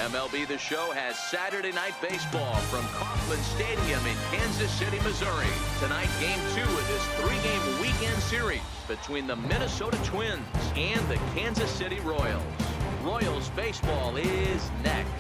MLB The Show has Saturday Night Baseball from Kauffman Stadium in Kansas City, Missouri. Tonight, Game 2 of this 3-game weekend series between the Minnesota Twins and the Kansas City Royals. Royals baseball is next.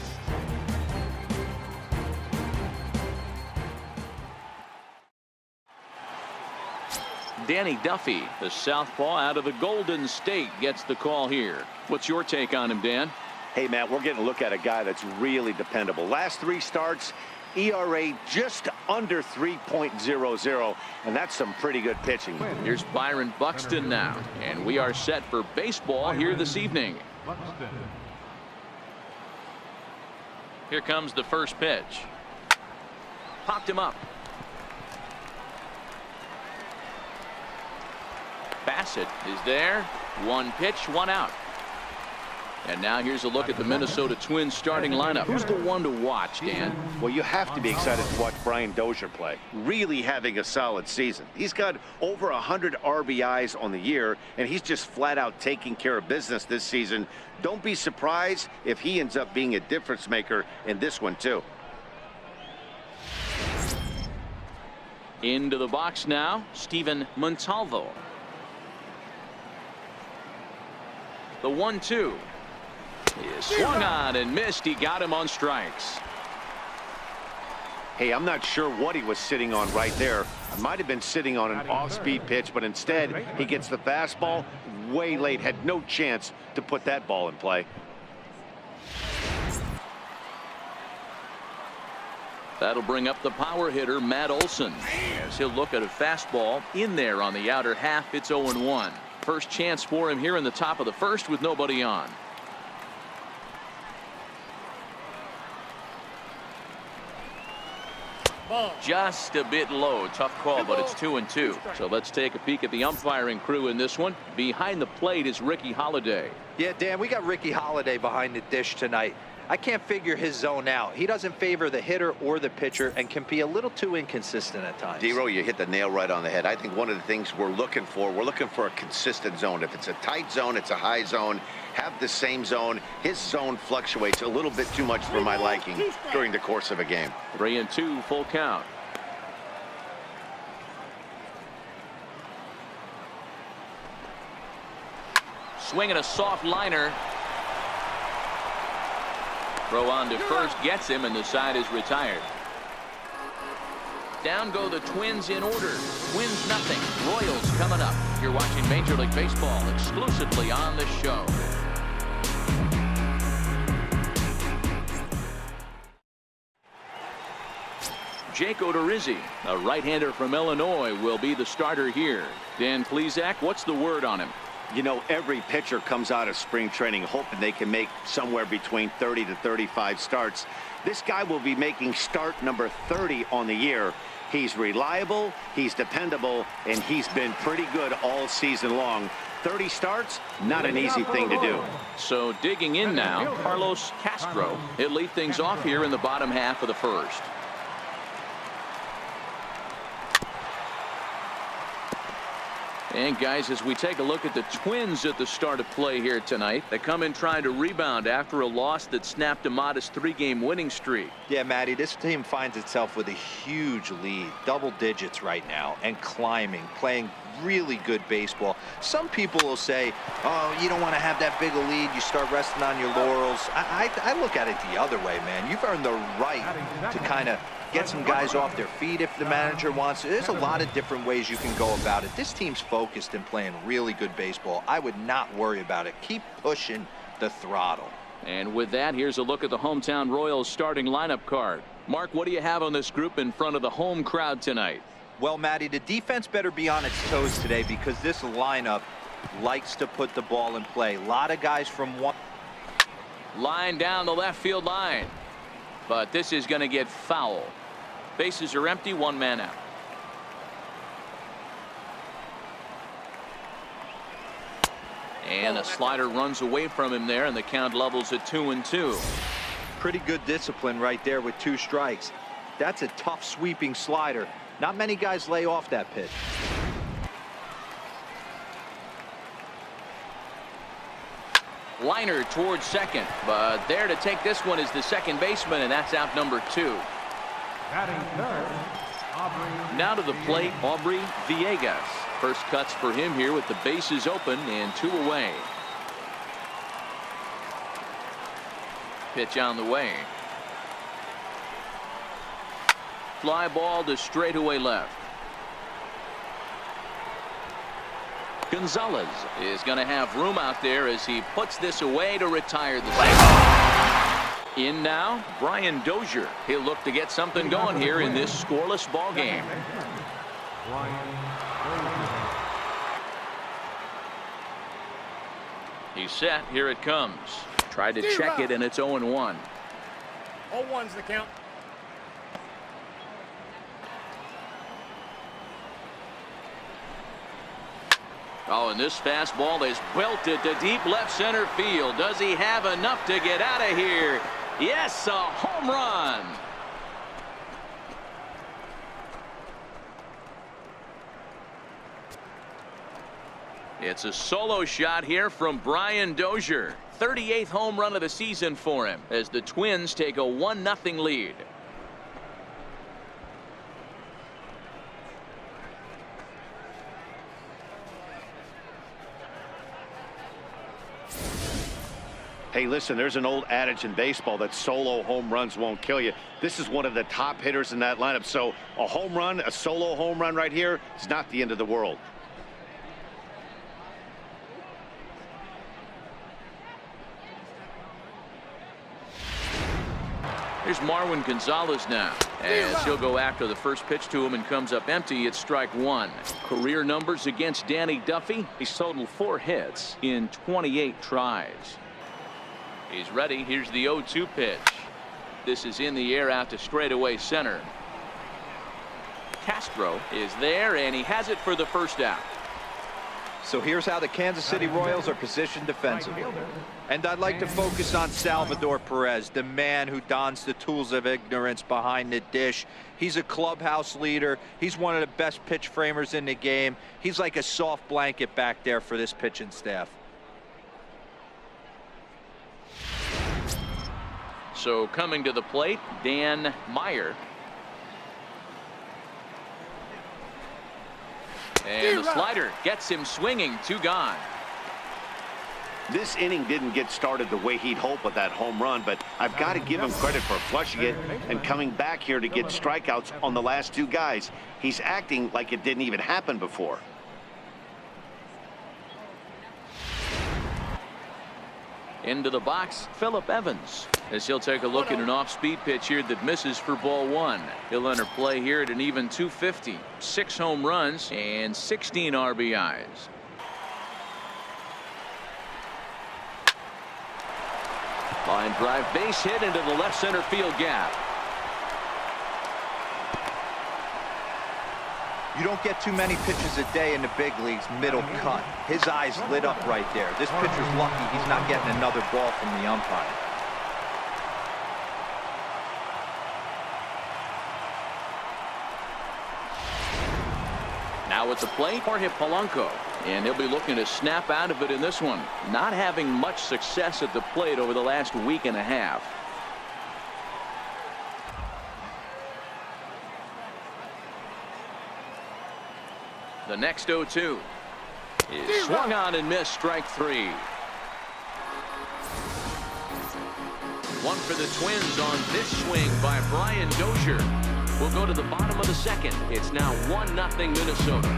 Danny Duffy, the southpaw out of the Golden State, gets the call here. What's your take on him, Dan? Hey, Matt, we're getting a look at a guy that's really dependable. Last 3 starts, ERA just under 3.00, and that's some pretty good pitching. Here's Byron Buxton now, and we are set for baseball here this evening. Here comes the first pitch. Popped him up. Bassett is there. 1 pitch, 1 out. And now here's a look at the Minnesota Twins starting lineup. Who's the one to watch, Dan? Well, you have to be excited to watch Brian Dozier play. Really having a solid season. He's got over 100 RBIs on the year, and he's just flat out taking care of business this season. Don't be surprised if he ends up being a difference maker in this one, too. Into the box now, Steven Montalvo. The 1-2 is swung on and missed. He got him on strikes. Hey, I'm not sure what he was sitting on right there. I might have been sitting on an off-speed pitch, but instead he gets the fastball way late. Had no chance to put that ball in play. That'll bring up the power hitter, Matt Olsen, as he'll look at a fastball in there on the outer half. It's 0-1. First chance for him here in the top of the first with nobody on. Just a bit low. Tough call, but it's 2-2. So let's take a peek at the umpiring crew in this one. Behind the plate is Ricky Holiday. Yeah, Dan, we got Ricky Holiday behind the dish tonight. I can't figure his zone out. He doesn't favor the hitter or the pitcher and can be a little too inconsistent at times. D-Row, you hit the nail right on the head. I think one of the things we're looking for a consistent zone. If it's a tight zone, it's a high zone. Have the same zone. His zone fluctuates a little bit too much for my liking during the course of a game. 3-2, full count. Swinging a soft liner. Throw on to first gets him, and the side is retired. Down go the Twins in order. Twins nothing. Royals coming up. You're watching Major League Baseball exclusively on the show. Jake Odorizzi, a right-hander from Illinois, will be the starter here. Dan Plesac, what's the word on him? You know, every pitcher comes out of spring training hoping they can make somewhere between 30 to 35 starts. This guy will be making start number 30 on the year. He's reliable, he's dependable, and he's been pretty good all season long. 30 starts, not an easy thing to do. So digging in now, Carlos Castro. He'll lead things off here in the bottom half of the first. And guys, as we take a look at the Twins at the start of play here tonight, they come in trying to rebound after a loss that snapped a modest 3-game winning streak. Yeah, Matty, this team finds itself with a huge lead, double digits right now, and climbing, playing really good baseball. Some people will say, oh, you don't want to have that big a lead, you start resting on your laurels. I look at it the other way, man. You've earned the right to kind of get some guys off their feet if the manager wants to. There's a lot of different ways you can go about it. This team's focused and playing really good baseball. I would not worry about it. Keep pushing the throttle. And with that, here's a look at the hometown Royals starting lineup card. Mark, what do you have on this group in front of the home crowd tonight? Well, Matty, the defense better be on its toes today because this lineup likes to put the ball in play. A lot of guys from one. Line down the left field line. But this is going to get foul. Bases are empty, 1 man out. And a slider runs away from him there, and the count levels at 2-2. Pretty good discipline right there with 2 strikes. That's a tough sweeping slider. Not many guys lay off that pitch. Liner towards second, but there to take this one is the second baseman, and that's out number 2. Now to the plate, Aubrey Villegas. First cuts for him here with the bases open and 2 away. Pitch on the way. Fly ball to straightaway left. Gonzalez is going to have room out there as he puts this away to retire the second. In now, Brian Dozier. He'll look to get something going here in this scoreless ball game. He's set. Here it comes. Tried to check it, and it's 0-1. 0-1's the count. Oh, and this fastball is belted to deep left center field. Does he have enough to get out of here? Yes, a home run. It's a solo shot here from Brian Dozier. 38th home run of the season for him as the Twins take a 1-0 lead. Hey, listen, there's an old adage in baseball that solo home runs won't kill you. This is one of the top hitters in that lineup. So a home run, a solo home run right here, is not the end of the world. Here's Marwin Gonzalez now, as he'll go after the first pitch to him and comes up empty. It's strike 1. Career numbers against Danny Duffy. He's totaled 4 hits in 28 tries. He's ready. Here's the 0-2 pitch. This is in the air out to straightaway center. Castro is there, and he has it for the first out. So here's how the Kansas City Royals are positioned defensively. And I'd like to focus on Salvador Perez, the man who dons the tools of ignorance behind the dish. He's a clubhouse leader. He's one of the best pitch framers in the game. He's like a soft blanket back there for this pitching staff. So coming to the plate, Dan Meyer. And the slider gets him swinging. 2 gone. This inning didn't get started the way he'd hoped with that home run, but I've got to give him credit for flushing it and coming back here to get strikeouts on the last 2 guys. He's acting like it didn't even happen before. Into the box, Phillip Evans, as he'll take a look at an off-speed pitch here that misses for ball 1. He'll enter play here at an even 250. 6 home runs and 16 RBIs. Line drive base hit into the left center field gap. You don't get too many pitches a day in the big leagues middle cut. His eyes lit up right there. This pitcher's lucky he's not getting another ball from the umpire. Now at the plate, Jorge Polanco, and he'll be looking to snap out of it in this one. Not having much success at the plate over the last week and a half. The next 0-2 is swung on and missed, strike 3. One for the Twins on this swing by Brian Dozier. We'll go to the bottom of the second. It's now 1-0 Minnesota.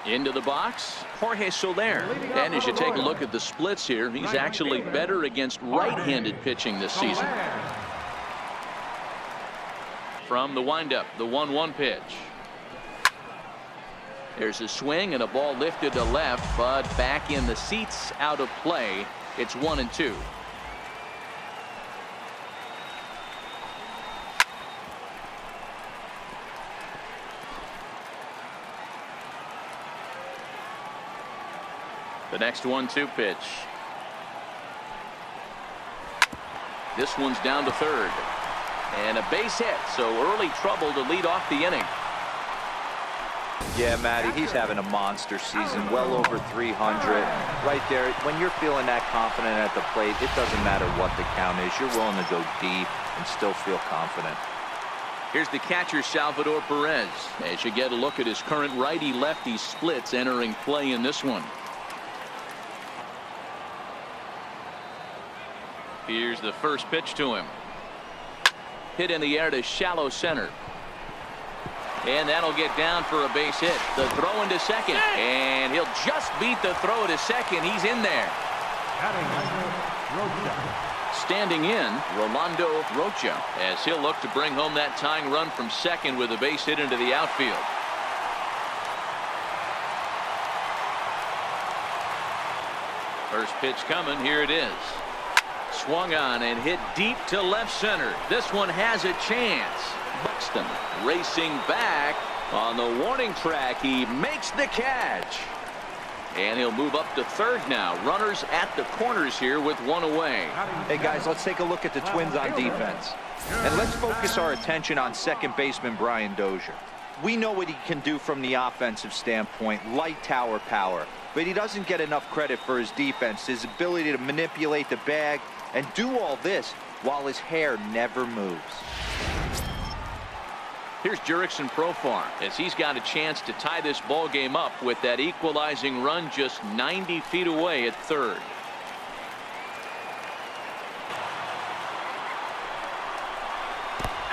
Into the box, Jorge Soler. And as you take a look at the splits here, he's actually better against right-handed pitching this season. From the windup, the 1-1 pitch. There's a swing and a ball lifted to left, but back in the seats, out of play. It's 1-2. The next 1-2 pitch. This one's down to third. And a base hit, so early trouble to lead off the inning. Yeah, Matty, he's having a monster season, well over 300. Right there, when you're feeling that confident at the plate, it doesn't matter what the count is. You're willing to go deep and still feel confident. Here's the catcher, Salvador Perez, as you get a look at his current righty-lefty splits entering play in this one. Here's the first pitch to him. Hit in the air to shallow center. And that'll get down for a base hit. The throw into second. And he'll just beat the throw to second. He's in there. Standing in, Rolando Rocha, as he'll look to bring home that tying run from second with a base hit into the outfield. First pitch coming. Here it is. Swung on and hit deep to left center. This one has a chance. Buxton racing back on the warning track. He makes the catch. And he'll move up to third now. Runners at the corners here with one away. Hey, guys, let's take a look at the Twins on defense. And let's focus our attention on second baseman Brian Dozier. We know what he can do from the offensive standpoint, light tower power. But he doesn't get enough credit for his defense, his ability to manipulate the bag and do all this while his hair never moves. Here's Jurickson Profar as he's got a chance to tie this ball game up with that equalizing run just 90 feet away at third.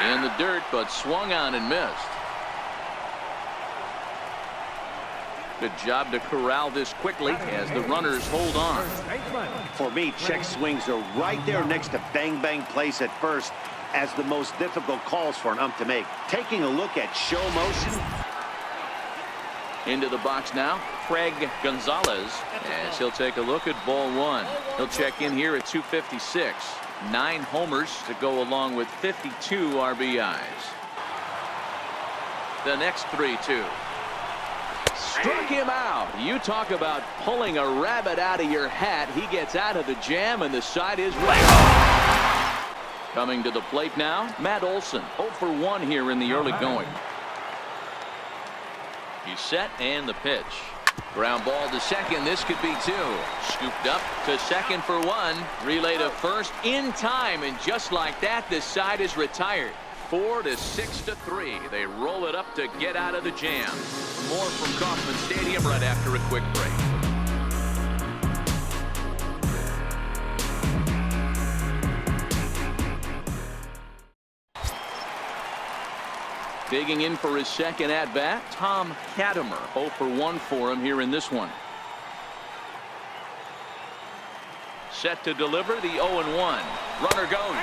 In the dirt, but swung on and missed. Good job to corral this quickly as the runners hold on. For me, check swings are right there next to bang bang plays at first as the most difficult calls for an ump to make. Taking a look at show motion. Into the box now, Craig Gonzalez, as he'll take a look at ball one. He'll check in here at 256. 9 homers to go along with 52 RBIs. The next 3-2. Struck him out. You talk about pulling a rabbit out of your hat. He gets out of the jam, and the side is right. Coming to the plate now, Matt Olsen. 0 for 1 here in the early going. He's set, and the pitch. Ground ball to second. This could be 2. Scooped up to second for 1. Relay to first in time, and just like that, this side is retired. 4 to 6 to 3. They roll it up to get out of the jam. More from Kauffman Stadium right after a quick break. Digging in for his second at-bat, Tom Katimer. 0 for 1 for him here in this one. Set to deliver the 0-1. Runner goes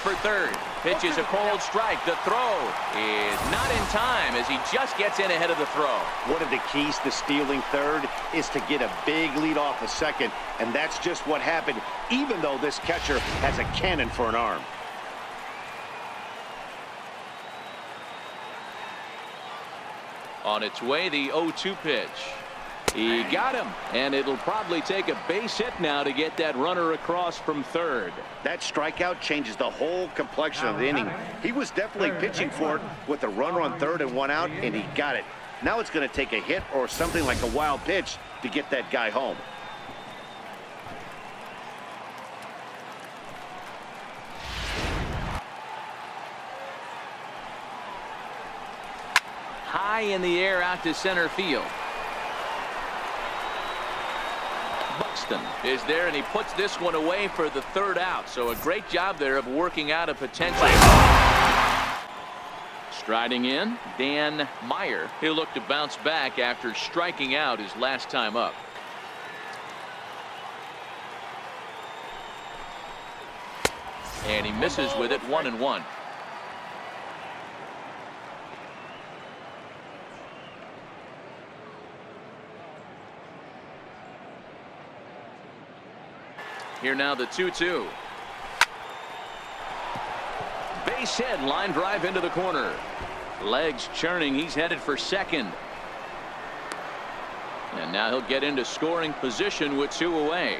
for third. Pitches a cold strike. The throw is not in time as he just gets in ahead of the throw. One of the keys to stealing third is to get a big lead off of second, and that's just what happened, even though this catcher has a cannon for an arm. On its way, the 0-2 pitch. He got him, and it'll probably take a base hit now to get that runner across from third. That strikeout changes the whole complexion of the inning. He was definitely pitching for it with a runner on third and 1 out, and he got it. Now it's going to take a hit or something like a wild pitch to get that guy home. High in the air out to center field. Buxton is there, and he puts this one away for the third out. So a great job there of working out a potential. Striding in, Dan Meyer. He'll look to bounce back after striking out his last time up. And he misses with it, 1-1. Here now the 2-2. Base hit, line drive into the corner. Legs churning. He's headed for second. And now he'll get into scoring position with 2 away.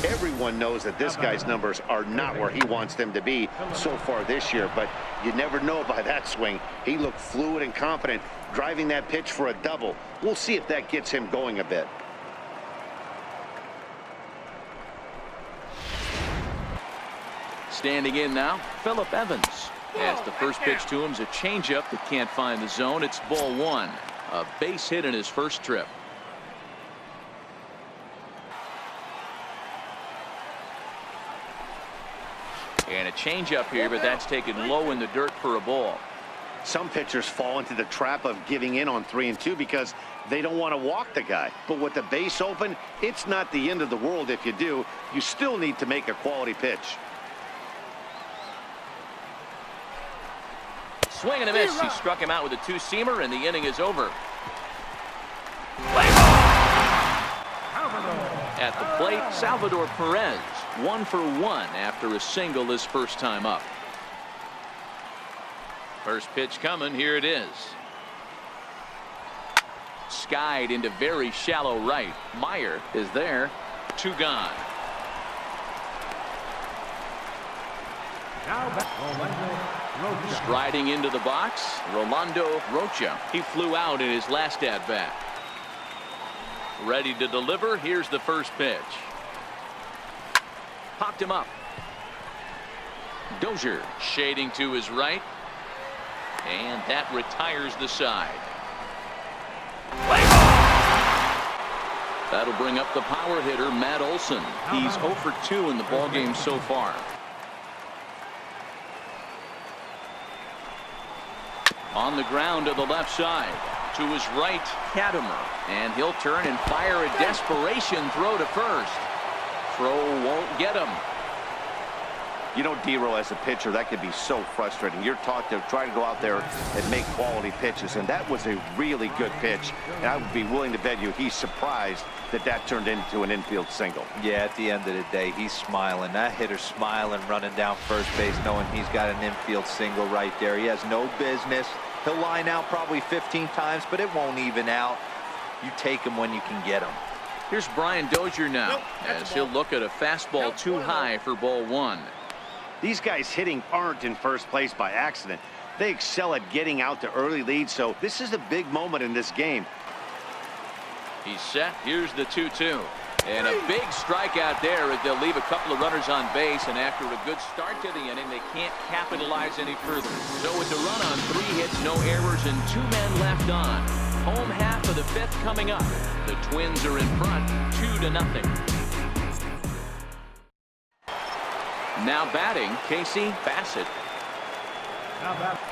Everyone knows that this guy's numbers are not where he wants them to be so far this year, but you never know by that swing. He looked fluid and confident, driving that pitch for a double. We'll see if that gets him going a bit. Standing in now, Phillip Evans. As the first pitch to him is a changeup that can't find the zone. It's ball 1. A base hit in his first trip. And a changeup here, but that's taken low in the dirt for a ball. Some pitchers fall into the trap of giving in on 3 and 2 because they don't want to walk the guy. But with the base open, it's not the end of the world if you do. You still need to make a quality pitch. Swing and a miss. He struck him out with a 2-seamer, and the inning is over. At the plate, Salvador Perez, 1 for 1 after a single his first time up. First pitch coming. Here it is. Skied into very shallow right. Meyer is there. 2 gone. Striding into the box, Rolando Rocha. He flew out in his last at-bat. Ready to deliver. Here's the first pitch. Popped him up. Dozier shading to his right. And that retires the side. That'll bring up the power hitter, Matt Olsen. He's 0 for 2 in the ballgame so far. On the ground to the left side. To his right, Katimer. And he'll turn and fire a desperation throw to first. Throw won't get him. You know, D-Roll, as a pitcher, that could be so frustrating. You're taught to try to go out there and make quality pitches, and that was a really good pitch. And I would be willing to bet you he's surprised that that turned into an infield single. Yeah, at the end of the day, he's smiling. That hitter's smiling, running down first base, knowing he's got an infield single right there. He has no business. He'll line out probably 15 times, but it won't even out. You take him when you can get him. Here's Brian Dozier now, as he'll look at a fastball too high for ball 1. These guys hitting aren't in first place by accident. They excel at getting out to early leads, so this is a big moment in this game. He's set. Here's the 2-2. And a big strikeout there as they'll leave a couple of runners on base, and after a good start to the inning, they can't capitalize any further. So it's a run on 3 hits, no errors, and 2 men left on. Home half of the 5th coming up. The Twins are in front, 2-0. Now batting, Casey Bassett.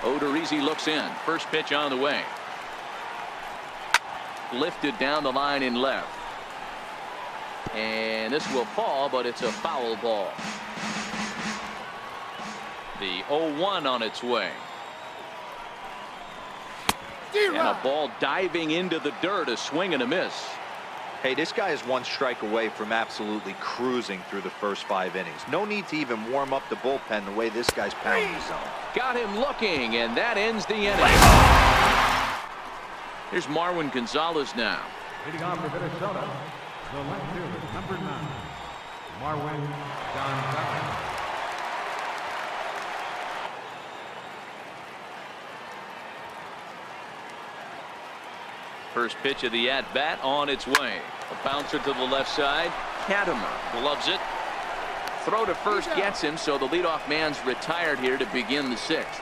Odorizzi looks in. First pitch on the way. Lifted down the line in left. And this will fall, but it's a foul ball. The 0-1 on its way. And a ball diving into the dirt, a swing and a miss. Hey, this guy is 1 strike away from absolutely cruising through the first 5 innings. No need to even warm up the bullpen the way this guy's pounding the zone. Got him looking, and that ends the inning. Here's Marwin Gonzalez now. Leading off for Minnesota, the left fielder, number 9, Marwin Gonzalez. First pitch of the at-bat on its way. A bouncer to the left side. Katimer gloves it. Throw to first gets him, so the leadoff man's retired here to begin the 6th.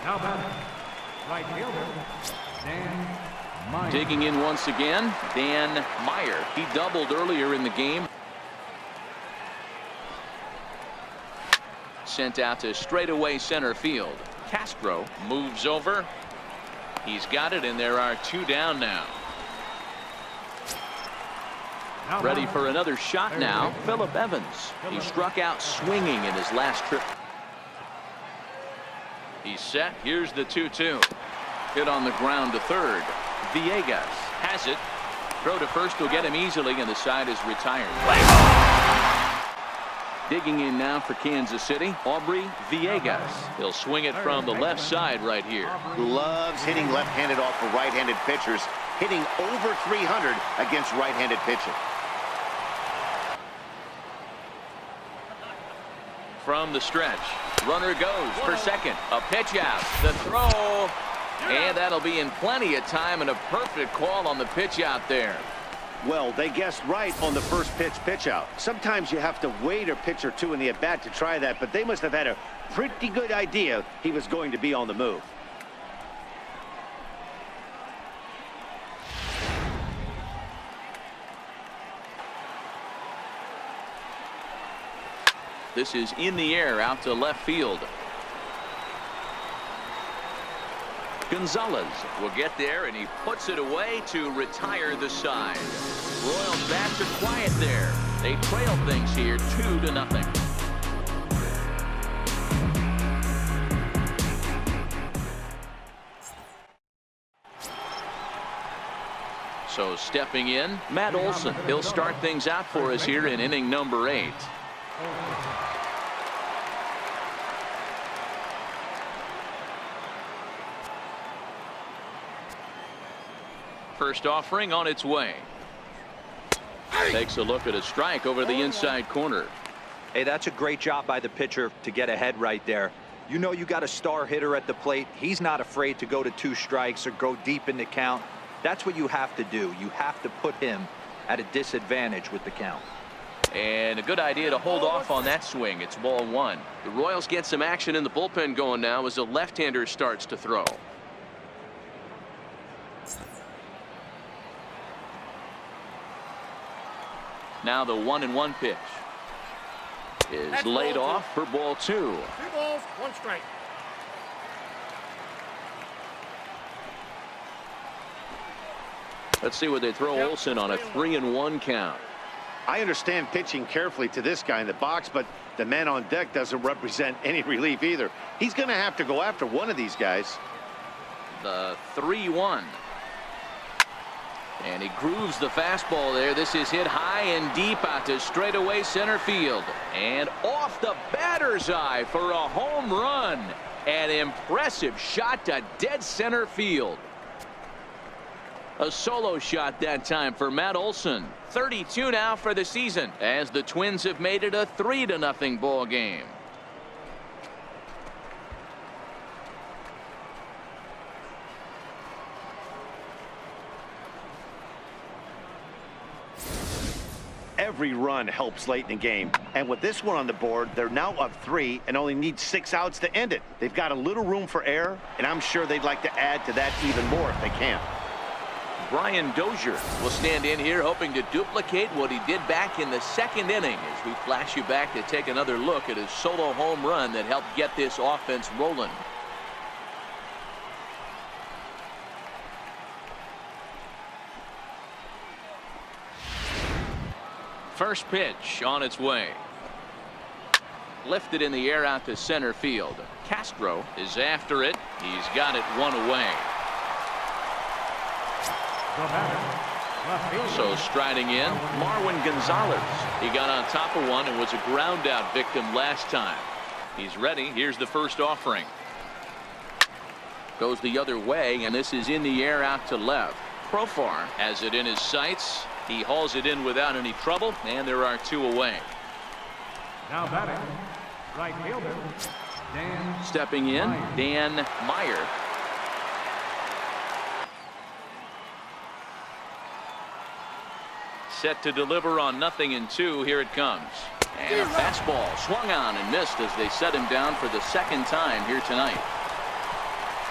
Now batting, right fielder, Dan Meyer. Digging in once again, Dan Meyer. He doubled earlier in the game. Sent out to straightaway center field. Castro moves over. He's got it, and there are 2 down now. Ready for another shot now, Phillip Evans. He struck out swinging in his last trip. He's set. Here's the 2-2. Hit on the ground to third. Villegas has it. Throw to first will get him easily, and the side is retired. digging in now for Kansas City, Aubrey Villegas. He'll swing it from the left side right here. Loves hitting left-handed off of right-handed pitchers, hitting over 300 against right-handed pitching. From the stretch, runner goes for second. A pitch out, the throw, and that'll be in plenty of time, and a perfect call on the pitch out there. Well, they guessed right on the first pitch out. Sometimes you have to wait a pitch or two in the at-bat to try that, but they must have had a pretty good idea he was going to be on the move. This is in the air out to left field. Gonzalez will get there, and he puts it away to retire the side. Royals bats are quiet there. They trail things here 2-0. So stepping in, Matt Olsen. He'll start things out for us here in inning number 8. First offering on its way. Takes a look at a strike over the inside corner. Hey, that's a great job by the pitcher to get ahead right there. You know you got a star hitter at the plate. He's not afraid to go to 2 strikes or go deep in the count. That's what you have to do. You have to put him at a disadvantage with the count. And a good idea to hold off on that swing. It's ball 1. The Royals get some action in the bullpen going now as the left-hander starts to throw. Now the 1-1 pitch is laid off for ball 2. 2 balls, 1 strike. Let's see what they throw Olsen on a 3-1 count. I understand pitching carefully to this guy in the box, but the man on deck doesn't represent any relief either. He's going to have to go after one of these guys. The 3-1. And he grooves the fastball there. This is hit high and deep out to straightaway center field. And off the batter's eye for a home run. An impressive shot to dead center field. A solo shot that time for Matt Olsen. 32 now for the season as the Twins have made it a 3-0 ball game. Every run helps late in the game, and with this one on the board, they're now up 3 and only need 6 outs to end it. They've got a little room for error, and I'm sure they'd like to add to that even more if they can. Brian Dozier will stand in here hoping to duplicate what he did back in the 2nd inning as we flash you back to take another look at his solo home run that helped get this offense rolling. First pitch on its way. Lifted in the air out to center field. Castro is after it. He's got it 1 away. So striding in, Marwin Gonzalez. He got on top of one and was a ground out victim last time. He's ready. Here's the first offering. Goes the other way, and this is in the air out to left. Profar has it in his sights. He hauls it in without any trouble, and there are 2 away. Now batting, right fielder, Dan. Stepping in, Dan Meyer. Set to deliver on 0-2. Here it comes. And a fastball swung on and missed as they set him down for the 2nd time here tonight.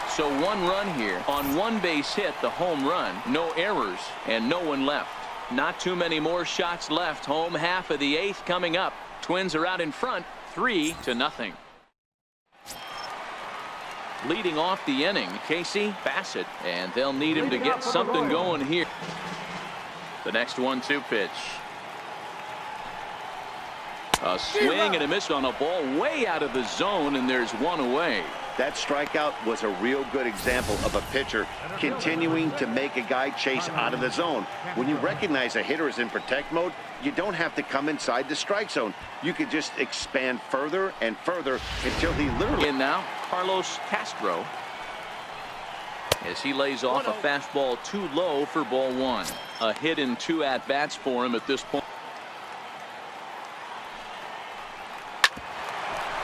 So 1 run here on 1 base hit, the home run, no errors, and no one left. Not too many more shots left. Home half of the 8th coming up. Twins are out in front 3-0. Leading off the inning, Casey Bassett, and they'll need him to get something going here. The next 1-2 pitch. A swing and a miss on a ball way out of the zone, and there's 1 away. That strikeout was a real good example of a pitcher continuing to make a guy chase out of the zone. When you recognize a hitter is in protect mode, you don't have to come inside the strike zone. You could just expand further and further until he literally... In now, Carlos Castro, as he lays off a fastball too low for ball one. A hit in 2 at-bats for him at this point.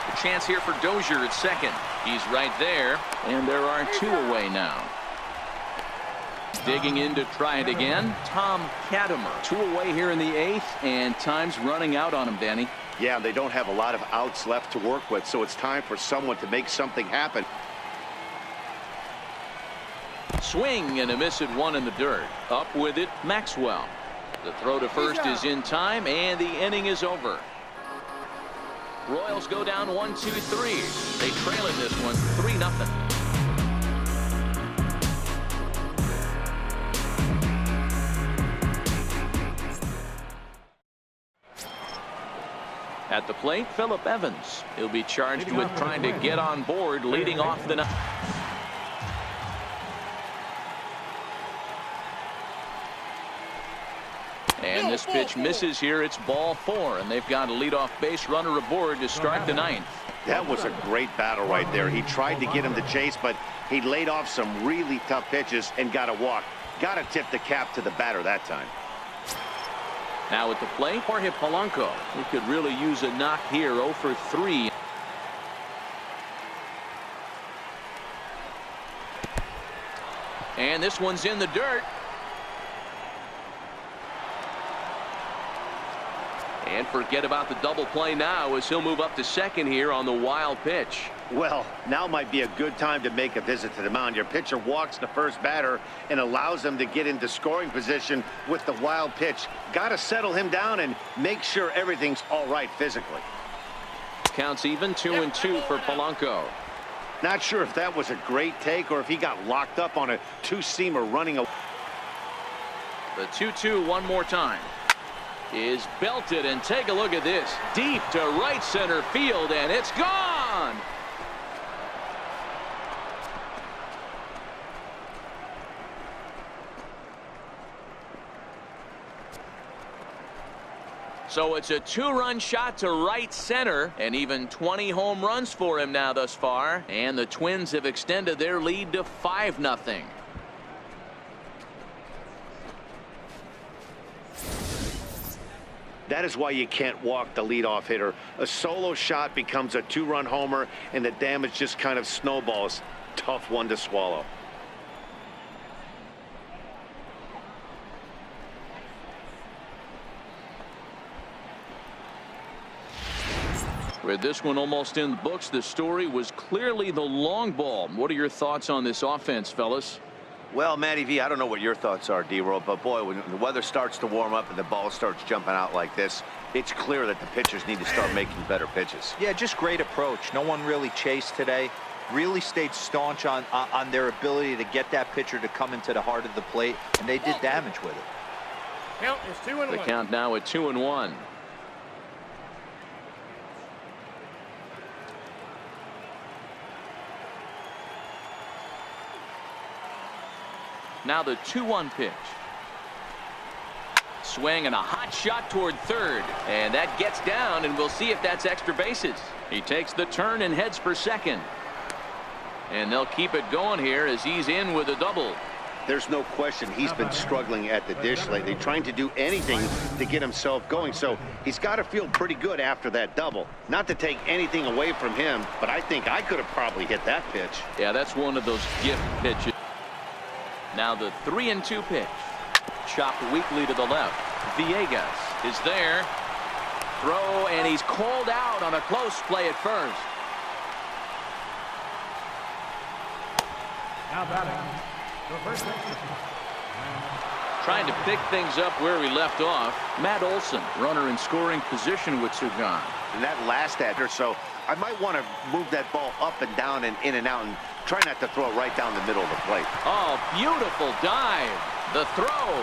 A chance here for Dozier at second. He's right there, and there are 2 away now. Digging in to try it again, Tom Katimer. 2 away here in the 8th, and time's running out on him, Danny. Yeah, they don't have a lot of outs left to work with, so it's time for someone to make something happen. Swing and a miss at 1 in the dirt. Up with it, Maxwell. The throw to first is in time, and the inning is over. Royals go down 1-2-3. They trail in this one 3-0. At the plate, Phillip Evans. He'll be charged with trying to get on board, leading off the night. And this pitch misses here. It's ball 4, and they've got a leadoff base runner aboard to start the 9th. That was a great battle right there. He tried to get him to chase, but he laid off some really tough pitches and got a walk. Got to tip the cap to the batter that time. Now at the plate, Jorge Polanco. He could really use a knock here. 0 for 3. And this one's in the dirt. And forget about the double play now as he'll move up to second here on the wild pitch. Well, now might be a good time to make a visit to the mound. Your pitcher walks the first batter and allows him to get into scoring position with the wild pitch. Got to settle him down and make sure everything's all right physically. Counts even, 2-2 for Polanco. Not sure if that was a great take or if he got locked up on a 2-seamer running. The 2-2 one more time. Is belted, and take a look at this. Deep to right center field, and it's gone. So it's a 2-run shot to right center, and even 20 home runs for him now thus far. And the Twins have extended their lead to 5-0. That is why you can't walk the leadoff hitter. A solo shot becomes a 2-run homer, and the damage just kind of snowballs. Tough one to swallow. With this one almost in the books, the story was clearly the long ball. What are your thoughts on this offense, fellas? Well, Matty V, I don't know what your thoughts are, D-Roll, but boy, when the weather starts to warm up and the ball starts jumping out like this, it's clear that the pitchers need to start making better pitches. Yeah, just great approach. No one really chased today. Really stayed staunch on their ability to get that pitcher to come into the heart of the plate, and they did damage with it. Count is 2-1. The count now at 2-1. Now the 2-1 pitch. Swing and a hot shot toward third. And that gets down, and we'll see if that's extra bases. He takes the turn and heads for second. And they'll keep it going here as he's in with a double. There's no question he's been struggling at the dish lately, trying to do anything to get himself going. So he's got to feel pretty good after that double. Not to take anything away from him, but I think I could have probably hit that pitch. Yeah, that's one of those gift pitches. Now the 3-2 pitch. Chopped weakly to the left. Villegas is there. Throw, and he's called out on a close play at first. Now batting, the first baseman. Trying to pick things up where he left off. Matt Olsen, runner in scoring position with Sugan. And that last at or so, I might want to move that ball up and down and in and out and try not to throw it right down the middle of the plate. Oh, beautiful dive. The throw.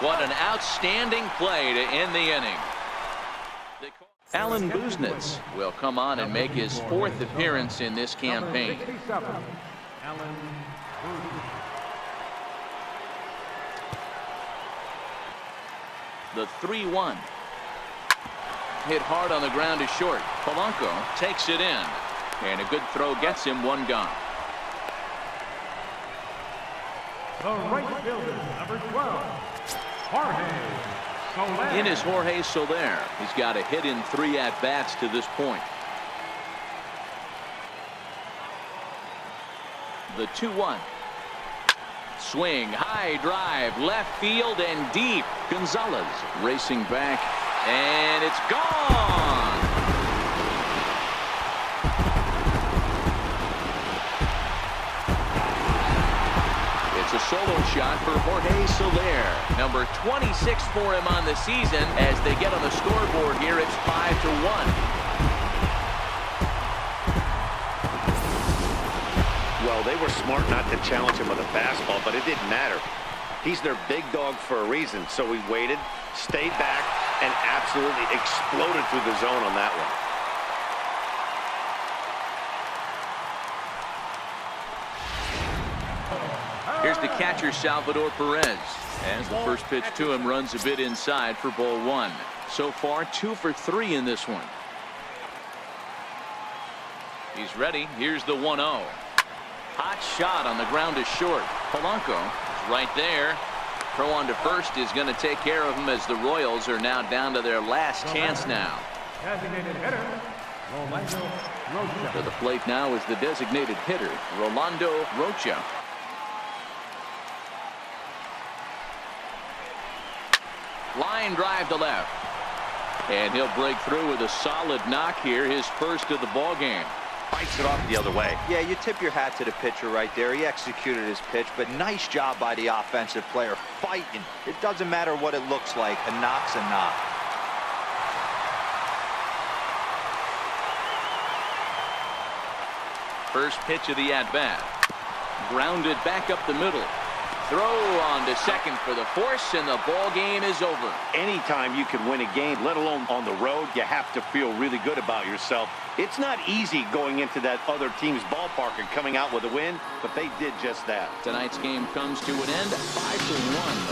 What an outstanding play to end the inning. Alan Buznitz will come on and make his 4th appearance in this campaign. 67, Alan Booth. The 3-1. Hit hard on the ground is short. Polanco takes it in. And a good throw gets him one gone. The right fielder, number 12, Jorge Soler. In is Jorge Soler. He's got a hit in 3 at-bats to this point. The 2-1. Swing, high drive, left field and deep. Gonzalez racing back, and it's gone. It's a solo shot for Jorge Soler. Number 26 for him on the season. As they get on the scoreboard here, it's 5-1. Well, they were smart not to challenge him with a fastball, but it didn't matter. He's their big dog for a reason, so he waited, stayed back, and absolutely exploded through the zone on that one. Here's the catcher, Salvador Perez. As the first pitch to him runs a bit inside for ball 1. So far, 2 for 3 in this one. He's ready. Here's the 1-0. Hot shot on the ground is short. Polanco is right there. Throw on to first is going to take care of him as the Royals are now down to their last chance now. Designated hitter, Rolando Rocha. To the plate now is the designated hitter, Rolando Rocha. Line drive to left. And he'll break through with a solid knock here, his first of the ball game. Fights it off the other way. Yeah, you tip your hat to the pitcher right there. He executed his pitch, but nice job by the offensive player fighting. It doesn't matter what it looks like. A knock's a knock. First pitch of the at-bat. Grounded back up the middle. Throw on to second for the force, and the ball game is over. Anytime you can win a game, let alone on the road, you have to feel really good about yourself. It's not easy going into that other team's ballpark and coming out with a win, but they did just that. Tonight's game comes to an end, 5-1.